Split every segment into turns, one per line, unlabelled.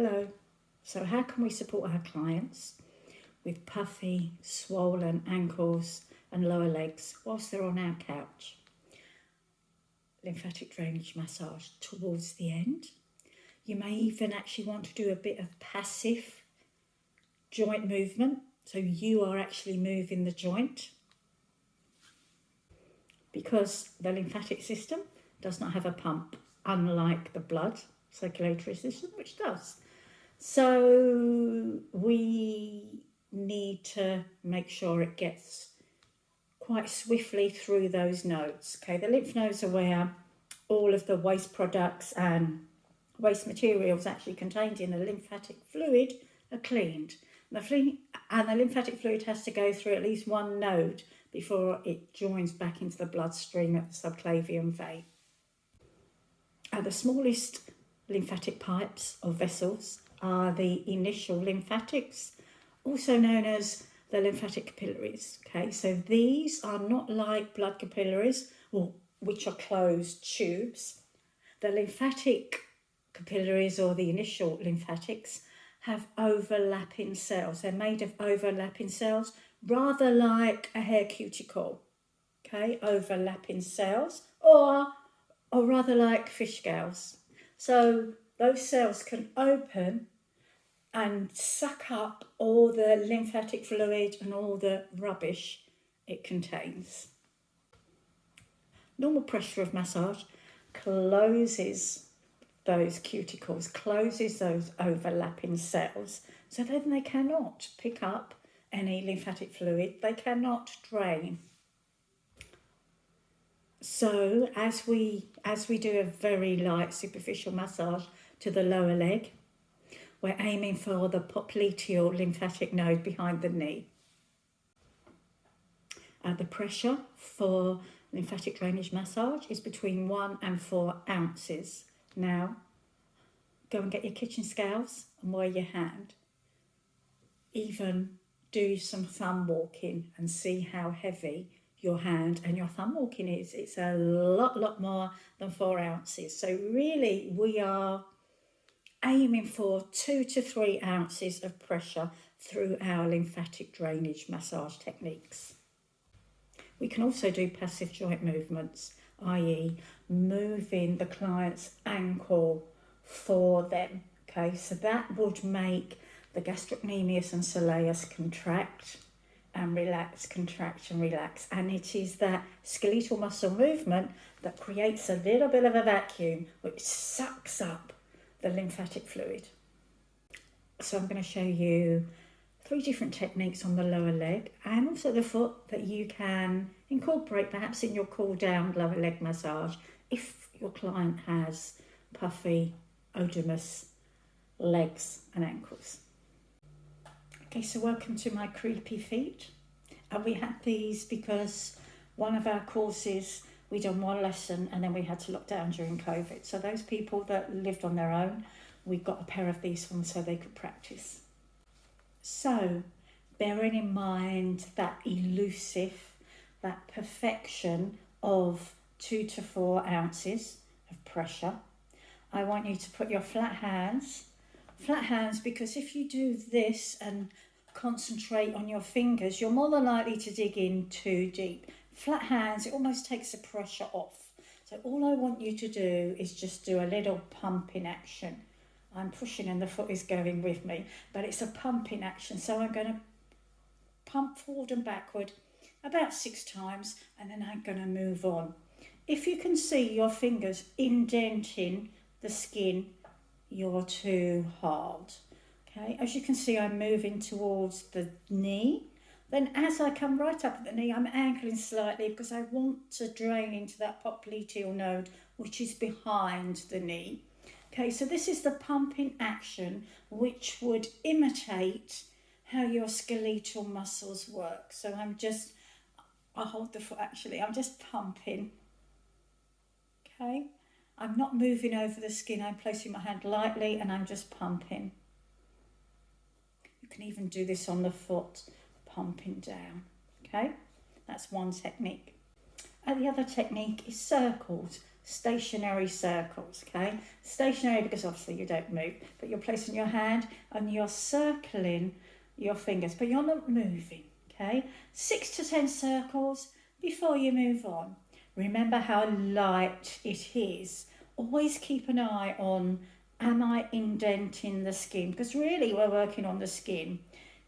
Hello. So how can we support our clients with puffy, swollen ankles and lower legs whilst they're on our couch? Lymphatic drainage massage towards the end. You may even actually want to do a bit of passive joint movement, so you are actually moving the joint, because the lymphatic system does not have a pump, unlike the blood circulatory system, which does. So we need to make sure it gets quite swiftly through those nodes. Okay, the lymph nodes are where all of the waste products and waste materials actually contained in the lymphatic fluid are cleaned. And the lymphatic fluid has to go through at least one node before it joins back into the bloodstream at the subclavian vein. The smallest lymphatic pipes or vessels are the initial lymphatics, also known as the lymphatic capillaries. Okay, so these are not like blood capillaries, which are closed tubes. The lymphatic capillaries, or the initial lymphatics, have overlapping cells. They're made of overlapping cells, rather like a hair cuticle. Okay, overlapping cells, or rather like fish scales. So those cells can open and suck up all the lymphatic fluid and all the rubbish it contains. Normal pressure of massage closes those cuticles, closes those overlapping cells, so then they cannot pick up any lymphatic fluid, they cannot drain. So as we do a very light superficial massage to the lower leg, we're aiming for the popliteal lymphatic node behind the knee. The pressure for lymphatic drainage massage is between 1 and 4 ounces. Now, go and get your kitchen scales and weigh your hand. Even do some thumb walking and see how heavy your hand and your thumb walking is. It's a lot more than 4 ounces. So really we are aiming for 2 to 3 ounces of pressure through our lymphatic drainage massage techniques. We can also do passive joint movements, i.e. moving the client's ankle for them. Okay, so that would make the gastrocnemius and soleus contract and relax, contract and relax. And it is that skeletal muscle movement that creates a little bit of a vacuum which sucks up the lymphatic fluid. So I'm going to show you 3 different techniques on the lower leg and also the foot that you can incorporate perhaps in your cool down lower leg massage if your client has puffy, oedemous legs and ankles. Okay, so welcome to my creepy feet. And we had these because one of our courses, we done one lesson and then we had to lock down during COVID. So those people that lived on their own, we got a pair of these for them so they could practice. So bearing in mind that elusive, that perfection of 2 to 4 ounces of pressure, I want you to put your flat hands, because if you do this and concentrate on your fingers, you're more than likely to dig in too deep. Flat hands, it almost takes the pressure off. So all I want you to do is just do a little pumping action. I'm pushing and the foot is going with me, but it's a pumping action. So I'm going to pump forward and backward about 6 times and then I'm going to move on. If you can see your fingers indenting the skin, you're too hard. Okay, as you can see, I'm moving towards the knee. Then as I come right up at the knee, I'm angling slightly because I want to drain into that popliteal node, which is behind the knee. Okay, so this is the pumping action, which would imitate how your skeletal muscles work. So I'll hold the foot actually, I'm just pumping. Okay, I'm not moving over the skin, I'm placing my hand lightly and I'm just pumping. You can even do this on the foot, pumping down. Okay, that's one technique. And the other technique is circles. stationary circles, okay? Stationary because obviously you don't move, but you're placing your hand and you're circling your fingers, but you're not moving, okay? 6 to 10 circles before you move on. Remember how light it is. Always keep an eye on, am I indenting the skin? Because really we're working on the skin.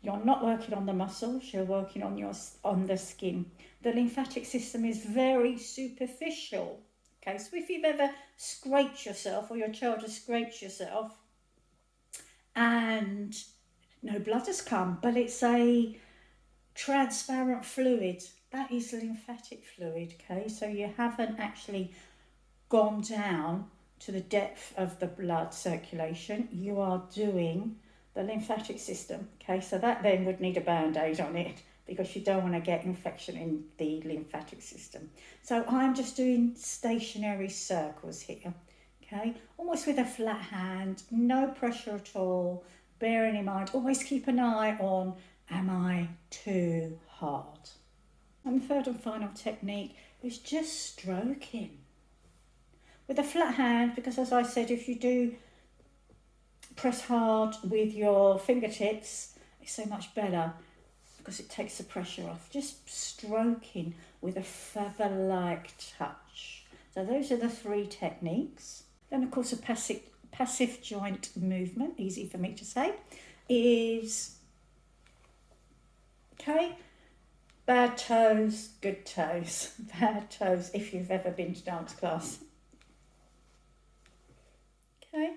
You're not working on the muscles, you're working on the skin. The lymphatic system is very superficial. Okay, so if you've ever scraped yourself or your child has scraped yourself and no blood has come, but it's a transparent fluid, that is lymphatic fluid, okay? So you haven't actually gone down to the depth of the blood circulation. You are doing the lymphatic system, okay? So that then would need a band-aid on it because you don't want to get infection in the lymphatic system. So I'm just doing stationary circles here, okay? Almost with a flat hand, no pressure at all. Bearing in mind, always keep an eye on, am I too hard? And the third and final technique is just stroking. With a flat hand, because as I said, if you do press hard with your fingertips, it's so much better because it takes the pressure off. Just stroking with a feather-like touch. So those are the 3 techniques. Then of course a passive joint movement, easy for me to say, is, okay, bad toes, good toes. Bad toes if you've ever been to dance class. Okay.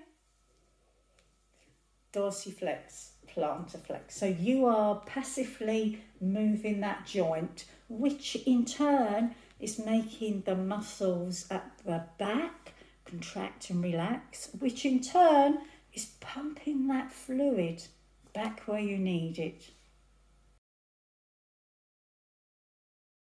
Dorsiflex, plantar flex. So you are passively moving that joint, which in turn is making the muscles at the back contract and relax, which in turn is pumping that fluid back where you need it.